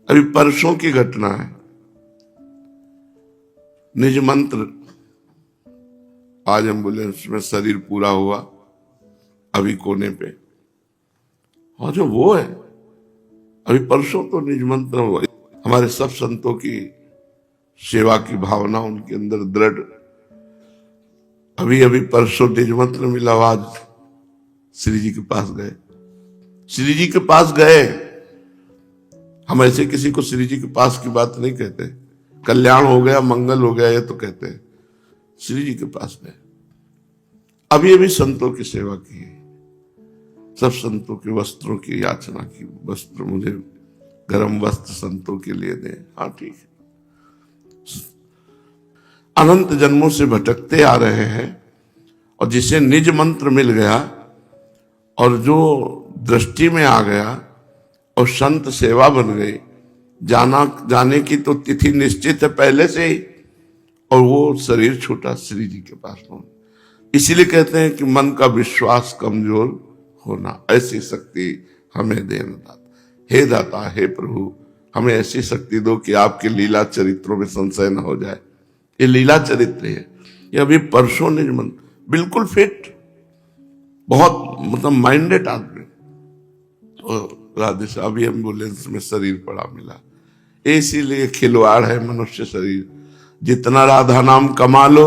अभी परसों की घटना है। निज मंत्र आज एम्बुलेंस में शरीर पूरा हुआ, अभी कोने पे। और जो वो है, अभी परसों तो निज मंत्र हुआ। हमारे सब संतों की सेवा की भावना उनके अंदर दृढ़। अभी अभी परसों निज मंत्र मिला, आज श्री जी के पास गए। श्री जी के पास गए, हम ऐसे किसी को श्री जी के पास की बात नहीं कहते। कल्याण हो गया, मंगल हो गया, ये तो कहते हैं। श्री जी के पास गए, अभी अभी संतों की सेवा की, सब संतों के वस्त्रों की याचना की। वस्त्र, मुझे गर्म वस्त्र संतों के लिए दे। हाँ ठीक है। अनंत जन्मों से भटकते आ रहे हैं, और जिसे निज मंत्र मिल गया और जो दृष्टि में आ गया और संत सेवा बन गई, जाने की तो तिथि निश्चित है पहले से ही, और वो शरीर छूटा श्री जी के पास पहुंच। इसीलिए कहते हैं कि मन का विश्वास कमजोर होना। ऐसी शक्ति हमें देना दाता। हे दाता, हे प्रभु, हमें ऐसी शक्ति दो कि आपके लीला चरित्रों में संशय न हो जाए। ये लीला चरित्र है। ये अभी परसों निज मन बिल्कुल फिट, बहुत मतलब माइंडेड आदमी, राधे से अभी एम्बुलेंस में शरीर पड़ा मिला। इसीलिए खिलवाड़ है मनुष्य शरीर। जितना राधा नाम कमा लो,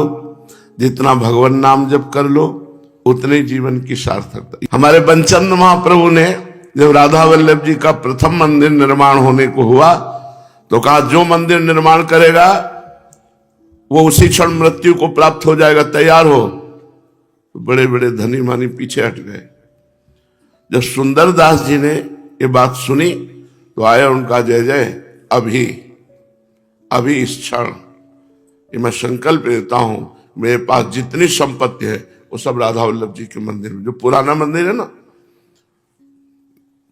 जितना भगवान नाम जप कर लो, उतने जीवन की सार्थकता। हमारे बंचंद महाप्रभु ने जब राधा वल्लभ जी का प्रथम मंदिर निर्माण होने को हुआ तो कहा, जो मंदिर निर्माण करेगा वो उसी क्षण मृत्यु को प्राप्त हो जाएगा, तैयार हो। तो बड़े बड़े धनी मानी पीछे हट गए। जब सुंदरदास जी ने ये बात सुनी तो आया उनका जय जय। अभी इस क्षण ये मैं संकल्प लेता हूं, मेरे पास जितनी संपत्ति है वो सब राधा वल्लभ जी के मंदिर में, जो पुराना मंदिर है ना।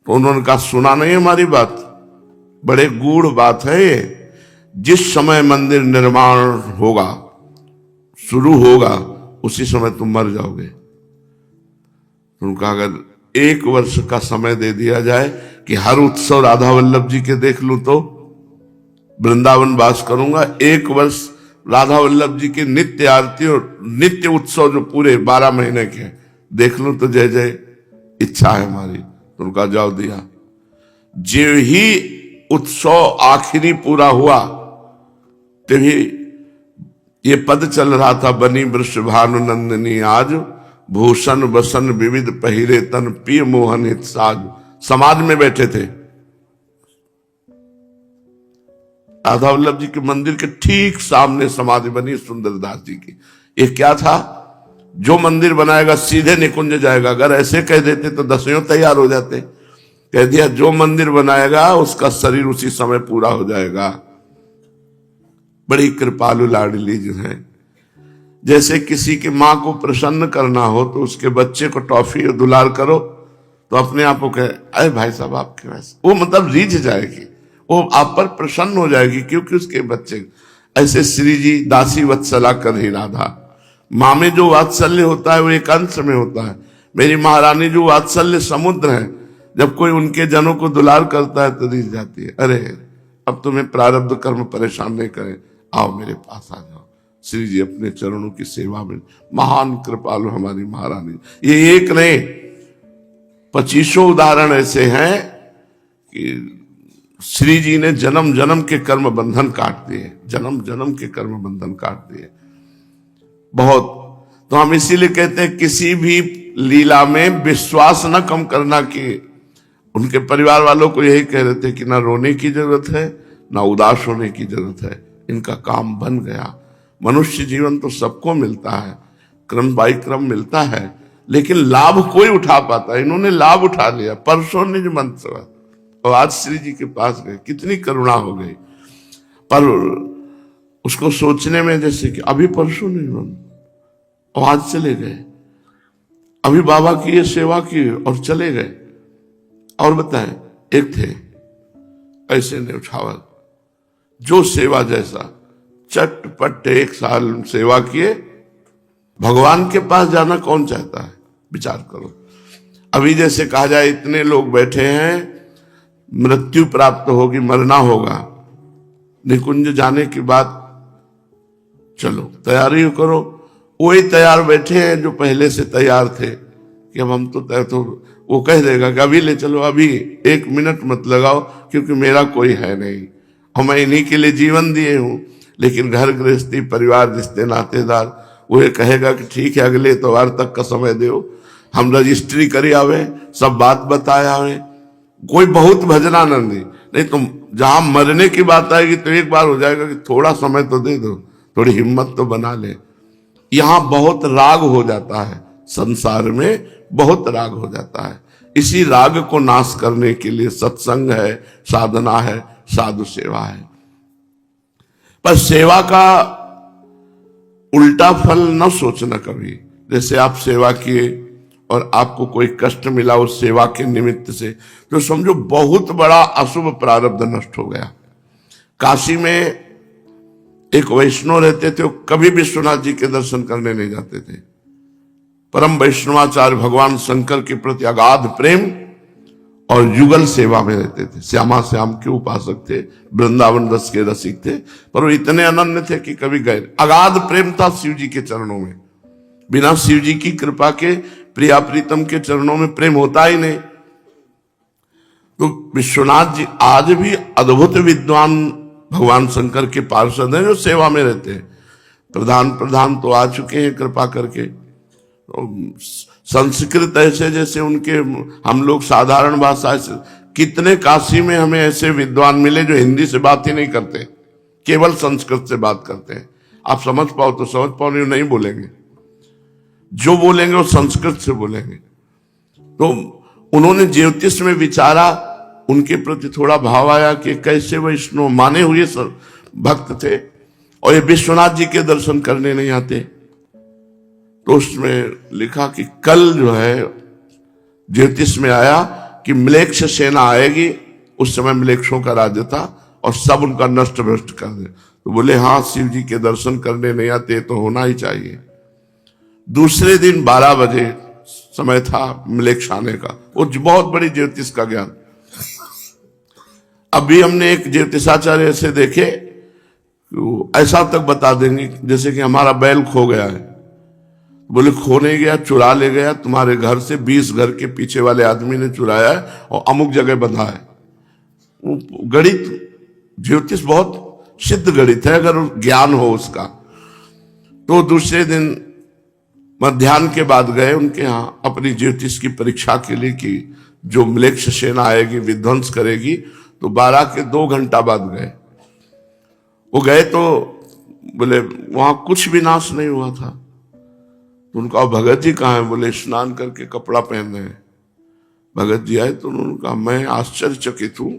तो उन्होंने कहा, सुना नहीं हमारी बात, बड़े गूढ़ बात है ये। जिस समय मंदिर निर्माण होगा, शुरू होगा, उसी समय तुम मर जाओगे। उनका अगर 1 वर्ष का समय दे दिया जाए कि हर उत्सव राधा वल्लभ जी के देख लूं तो वृंदावन वास करूंगा। 1 वर्ष राधा वल्लभ जी की नित्य आरती और नित्य उत्सव जो पूरे 12 महीने के देख लूं तो जय जय इच्छा है हमारी। तो उनका जवाब दिया, जो ही उत्सव आखिरी पूरा हुआ तभी ये पद चल रहा था, बनी वृषभानु नंदिनी आज, भूषण बसन विविध पहिरे तन, पिय मोहन हित साज। समाज में बैठे थे, राधा वल्लभ जी के मंदिर के ठीक सामने समाधि बनी सुंदरदास जी की। ये क्या था, जो मंदिर बनाएगा सीधे निकुंज जाएगा। अगर ऐसे कह देते तो दसियों तैयार हो जाते। कह दिया, जो मंदिर बनाएगा उसका शरीर उसी समय पूरा हो जाएगा। बड़ी कृपालु लाडली जो है, जैसे किसी की माँ को प्रसन्न करना हो तो उसके बच्चे को टॉफी और दुलार करो तो अपने आप को कहे, अरे भाई साहब आपके वैसे, वो मतलब रीझ जाएगी, वो आप पर प्रसन्न हो जाएगी, क्योंकि उसके बच्चे। ऐसे श्री जी दासी वत्सला कर ही राधा। माँ में जो वात्सल्य होता है वो एक अंश में होता है। मेरी महारानी जो वात्सल्य समुद्र है, जब कोई उनके जनों को दुलार करता है तो रीझ जाती है। अरे अब तुम्हें प्रारब्ध कर्म परेशान नहीं करे, आओ मेरे पास आ जाओ। श्री जी अपने चरणों की सेवा में महान कृपालु हमारी महारानी। ये एक नहीं, 25 उदाहरण ऐसे हैं कि श्री जी ने जन्म जन्म के कर्म बंधन काट दिए, जन्म जन्म के कर्म बंधन काट दिए बहुत। तो हम इसीलिए कहते हैं किसी भी लीला में विश्वास न कम करना। कि उनके परिवार वालों को यही कह रहे थे कि ना रोने की जरूरत है, ना उदास होने की जरूरत है, इनका काम बन गया। मनुष्य जीवन तो सबको मिलता है, क्रम बाई क्रम मिलता है, लेकिन लाभ कोई उठा पाता है। इन्होंने लाभ उठा लिया। परसों निज मंत्र और आज श्री जी के पास गए, कितनी करुणा हो गई। पर उसको सोचने में जैसे कि अभी परसों निज मंत्र और आज चले गए, अभी बाबा की ये सेवा की और चले गए। और बताएं, एक थे ऐसे ने उठावल, जो सेवा जैसा चटपट 1 साल सेवा किए। भगवान के पास जाना कौन चाहता है, विचार करो। अभी जैसे कहा जाए इतने लोग बैठे हैं, मृत्यु प्राप्त होगी, मरना होगा। निकुंज जाने के बाद चलो तैयारी करो। वही तैयार बैठे हैं जो पहले से तैयार थे कि अब हम तो वो कह देगा कि अभी ले चलो, अभी 1 मिनट मत लगाओ, क्योंकि मेरा कोई है नहीं और मैं इन्हीं के लिए जीवन दिए हूं। लेकिन घर गृहस्थी, परिवार, रिश्ते नातेदार, वो ये कहेगा कि ठीक है अगले इतवार तक का समय दो, हम रजिस्ट्री करी आवे, सब बात बताया आवे। कोई बहुत भजनानंदी नहीं, तुम जहां मरने की बात आएगी तो एक बार हो जाएगा कि थोड़ा समय तो दे दो, थोड़ी हिम्मत तो बना ले। यहां बहुत राग हो जाता है, संसार में बहुत राग हो जाता है। इसी राग को नाश करने के लिए सत्संग है, साधना है, साधु सेवा है। पर सेवा का उल्टा फल न सोचना कभी। जैसे आप सेवा किए और आपको कोई कष्ट मिला उस सेवा के निमित्त से, तो समझो बहुत बड़ा अशुभ प्रारब्ध नष्ट हो गया। काशी में एक वैष्णव रहते थे, वो कभी विश्वनाथ जी के दर्शन करने नहीं जाते थे। परम वैष्णवाचार्य भगवान शंकर के प्रति अगाध प्रेम और युगल सेवा में रहते थे। श्यामा श्याम के उपासक थे, वृंदावन रस के रसिक थे, पर वो इतने अनन्य थे कि कभी गए। अगाध प्रेम था शिव जी के चरणों में। बिना शिव जी की कृपा के प्रिया प्रीतम के चरणों में प्रेम होता ही नहीं। तो विश्वनाथ जी आज भी अद्भुत विद्वान भगवान शंकर के पार्षद हैं जो सेवा में रहते हैं। प्रधान तो आ चुके हैं कृपा करके। तो संस्कृत ऐसे जैसे उनके, हम लोग साधारण भाषा से, कितने काशी में हमें ऐसे विद्वान मिले जो हिंदी से बात ही नहीं करते, केवल संस्कृत से बात करते हैं। आप समझ पाओ तो समझ पाओ, नहीं बोलेंगे। जो बोलेंगे वो संस्कृत से बोलेंगे। तो उन्होंने ज्योतिष में विचारा, उनके प्रति थोड़ा भाव आया कि कैसे वैष्णव माने हुए भक्त थे और ये विश्वनाथ जी के दर्शन करने नहीं आते। तो उसमें लिखा कि कल जो है ज्योतिष में आया कि म्लेच्छ सेना आएगी। उस समय म्लेच्छों का राज्य था और सब उनका नष्ट भ्रष्ट कर दे। तो बोले हाँ, शिव जी के दर्शन करने नहीं आते तो होना ही चाहिए। दूसरे दिन 12 बजे समय था म्लेच्छ आने का। वो बहुत बड़ी ज्योतिष का ज्ञान। अभी हमने एक ज्योतिषाचार्य ऐसे देखे, ऐसा तक बता देंगे जैसे कि हमारा बैल खो गया है। बोले खो नहीं गया, चुरा ले गया तुम्हारे घर से, 20 घर के पीछे वाले आदमी ने चुराया है और अमुक जगह बंधा है। गणित, ज्योतिष बहुत सिद्ध गणित है अगर ज्ञान हो उसका। तो दूसरे दिन मध्याह्न के बाद गए उनके यहां अपनी ज्योतिष की परीक्षा के लिए कि जो म्लेच्छ सेना आएगी विध्वंस करेगी। तो 12 के 2 घंटा बाद गए। वो गए तो बोले वहां कुछ भी नाश नहीं हुआ था। तो उनका भगत जी कहाँ है? बोले स्नान करके कपड़ा पहन रहे हैं। भगत जी आए तो उन्होंने कहा मैं आश्चर्यचकित हूं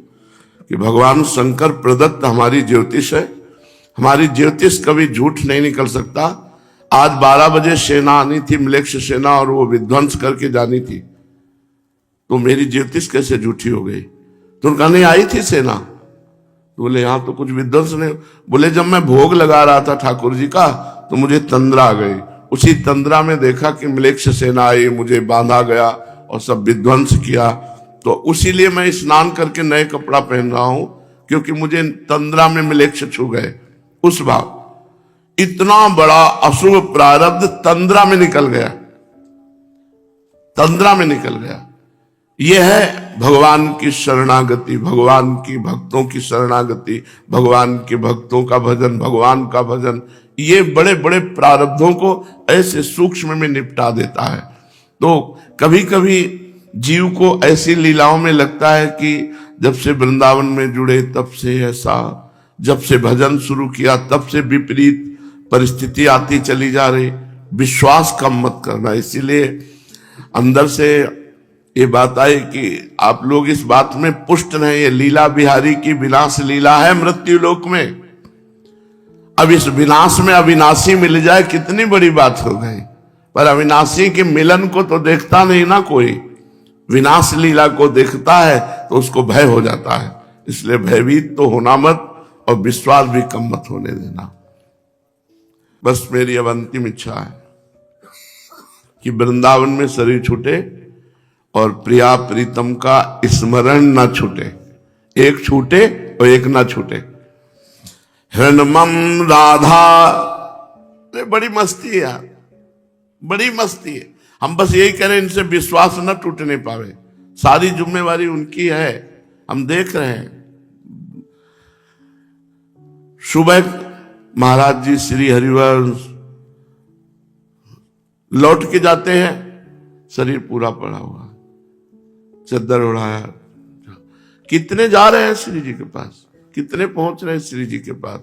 कि भगवान शंकर प्रदत्त हमारी ज्योतिष है, हमारी ज्योतिष कभी झूठ नहीं निकल सकता। आज 12 बजे सेना आनी थी, म्लेच्छ सेना, और वो विध्वंस करके जानी थी, तो मेरी ज्योतिष कैसे झूठी हो गई? तो उनका नहीं आई थी सेना। तो बोले यहां तो कुछ विध्वंस नहीं। बोले जब मैं भोग लगा रहा था ठाकुर जी का तो मुझे तंद्रा आ गई। उसी तंद्रा में देखा कि म्लेच्छ सेना आई, मुझे बांधा गया और सब विध्वंस किया। तो उसी लिए मैं स्नान करके नए कपड़ा पहन रहा हूं, क्योंकि मुझे तंद्रा में म्लेच्छ छू गए। उस भाव इतना बड़ा अशुभ प्रारब्ध तंद्रा में निकल गया, तंद्रा में निकल गया। यह है भगवान की शरणागति, भगवान की भक्तों की शरणागति, भगवान के भक्तों का भजन, भगवान का भजन। ये बड़े बड़े प्रारब्धों को ऐसे सूक्ष्म में निपटा देता है। तो कभी कभी जीव को ऐसी लीलाओं में लगता है कि जब से वृंदावन में जुड़े तब से ऐसा, जब से भजन शुरू किया तब से विपरीत परिस्थिति आती चली जा रही। विश्वास कम मत करना। इसीलिए अंदर से ये बात आई कि आप लोग इस बात में पुष्ट रहें, ये लीला बिहारी की विनाश लीला है मृत्यु लोक में। अब इस विनाश में अविनाशी मिल जाए कितनी बड़ी बात हो गई। पर अविनाशी के मिलन को तो देखता नहीं ना कोई, विनाश लीला को देखता है तो उसको भय हो जाता है। इसलिए भयभीत तो होना मत और विश्वास भी कम मत होने देना। बस मेरी अब अंतिम इच्छा है कि वृंदावन में शरीर छूटे और प्रिया प्रीतम का स्मरण न छूटे। एक छूटे और एक ना छूटे। हृन्मम राधा, बड़ी मस्ती है यार, बड़ी मस्ती है। हम बस यही करें इनसे विश्वास न टूटने पावे, सारी जिम्मेवारी उनकी है। हम देख रहे हैं सुबह महाराज जी श्री हरिवंश लौट के जाते हैं, शरीर पूरा पड़ा हुआ, चद्दर उड़ाया। कितने जा रहे हैं श्री जी के पास, कितने पहुंच रहे हैं श्री जी के पास।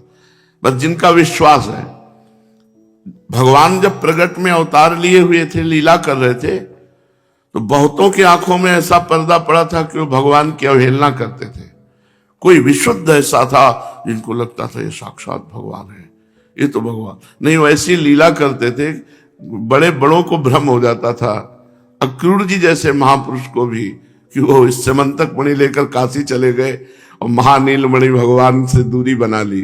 बस जिनका विश्वास है, भगवान जब प्रगट में अवतार लिए हुए थे, लीला कर रहे थे, तो बहुतों की आंखों में ऐसा पर्दा पड़ा था कि वो भगवान की अवहेलना करते थे। कोई विशुद्ध ऐसा था जिनको लगता था ये साक्षात भगवान है, ये तो भगवान नहीं। वैसी लीला करते थे, बड़े बड़ों को भ्रम हो जाता था। अक्रूर जी जैसे महापुरुष को भी, कि वो इस समंतक मणि लेकर काशी चले गए और महानील मणि भगवान से दूरी बना ली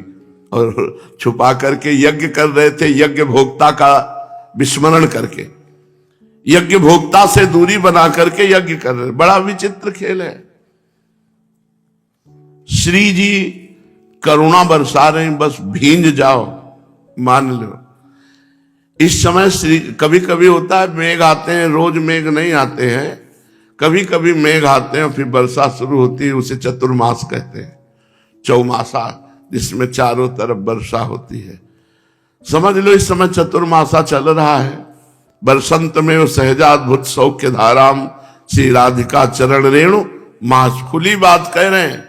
और छुपा करके यज्ञ कर रहे थे, यज्ञ भोक्ता का विस्मरण करके, यज्ञ भोक्ता से दूरी बना करके यज्ञ कर रहे। बड़ा विचित्र खेल है। श्री जी करुणा बरसा रहे, बस भींज जाओ, मान लो। इस समय श्री, कभी कभी होता है मेघ आते हैं, रोज मेघ नहीं आते हैं, कभी कभी मेघ आते हैं और फिर वर्षा शुरू होती है। उसे चतुर्मास कहते हैं, चौमासा, जिसमें चारों तरफ वर्षा होती है। समझ लो इस समय चतुर्मासा चल रहा है। बरसंत में वो सहजाद्भुत सौख्य धाराम श्री राधिका चरण रेणु मास, खुली बात कह रहे हैं।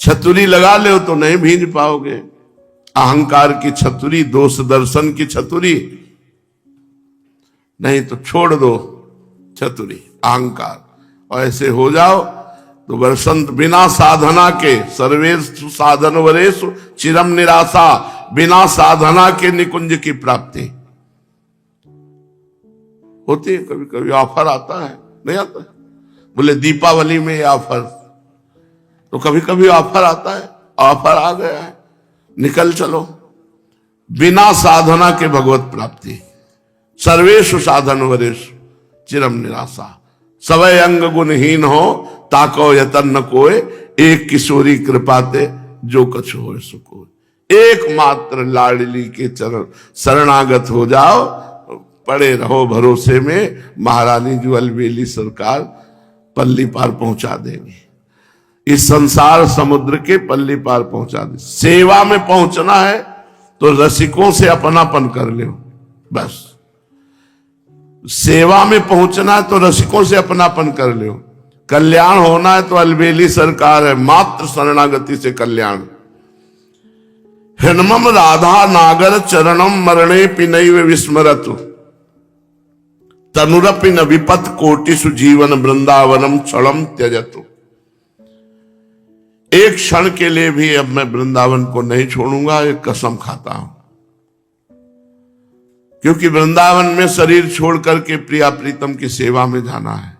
छतुरी लगा ले तो नहीं भींज पाओगे, अहंकार की छतुरी, दोष दर्शन की छतुरी, नहीं तो छोड़ दो छतुरी अहंकार, और ऐसे हो जाओ तो बरसंत बिना साधना के, सर्वेषु साधन वरेषु चिरम निराशा, बिना साधना के निकुंज की प्राप्ति होती है। कभी कभी ऑफर आता है, नहीं आता है? बोले दीपावली में ये ऑफर, तो कभी कभी ऑफर आता है, ऑफर आ गया है, निकल चलो। बिना साधना के भगवत प्राप्ति, सर्वेषु साधन वरेषु चिरम निराशा, सवय अंग गुणहीन हो ताको यतन न कोय, एक किशोरी कृपाते जो कछु हो सुको। एकमात्र लाडली के चरण शरणागत हो जाओ, पड़े रहो भरोसे में, महारानी जो अलबेली सरकार पल्ली पार पहुंचा देंगे। इस संसार समुद्र के पल्ली पार पहुंचा दे। सेवा में पहुंचना है तो रसिकों से अपनापन कर लो, बस। सेवा में पहुंचना है तो रसिकों से अपनापन कर लो। कल्याण होना है तो अलबेली सरकार है, मात्र शरणागति से कल्याण। हृन्मम राधा नागर चरणम मरणे पिनैव विस्मरतु, तनुरपि न विपत कोटिषु जीवन वृंदावनम क्षणम त्यजतु। एक क्षण के लिए भी अब मैं वृंदावन को नहीं छोड़ूंगा, एक कसम खाता हूं। क्योंकि वृंदावन में शरीर छोड़ करके प्रिया प्रीतम की सेवा में जाना है,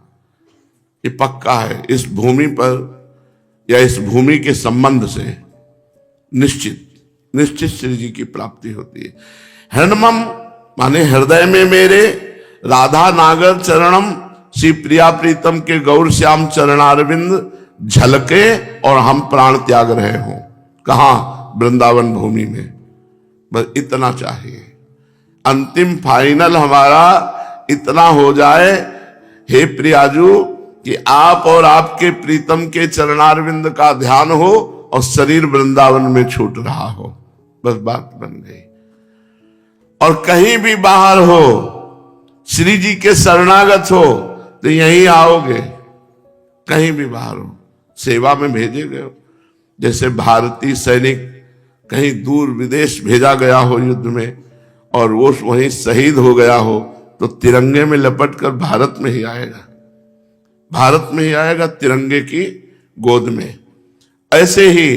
ये पक्का है। इस भूमि पर या इस भूमि के संबंध से निश्चित श्री जी की प्राप्ति होती है। हृन्मम माने हृदय में मेरे, राधा नागर चरणम, श्री प्रिया प्रीतम के गौर श्याम चरणारविंद झलके और हम प्राण त्याग रहे हों। कहां? वृंदावन भूमि में। बस इतना चाहिए, अंतिम फाइनल हमारा इतना हो जाए, हे प्रियाजू, कि आप और आपके प्रीतम के चरणारविंद का ध्यान हो और शरीर वृंदावन में छूट रहा हो, बस बात बन गई। और कहीं भी बाहर हो, श्री जी के शरणागत हो तो यहीं आओगे, कहीं भी बाहर हो, सेवा में भेजे गए हो। जैसे भारतीय सैनिक कहीं दूर विदेश भेजा गया हो युद्ध में और वो वहीं शहीद हो गया हो, तो तिरंगे में लपट कर भारत में ही आएगा, भारत में ही आएगा, तिरंगे की गोद में। ऐसे ही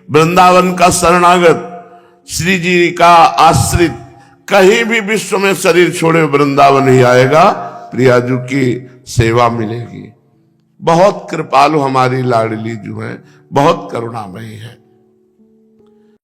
वृंदावन का शरणागत, श्री जी का आश्रित, कहीं भी विश्व में शरीर छोड़े वृंदावन ही आएगा, प्रियाजू की सेवा मिलेगी। बहुत कृपालु हमारी लाडली जो है, बहुत करुणामयी है।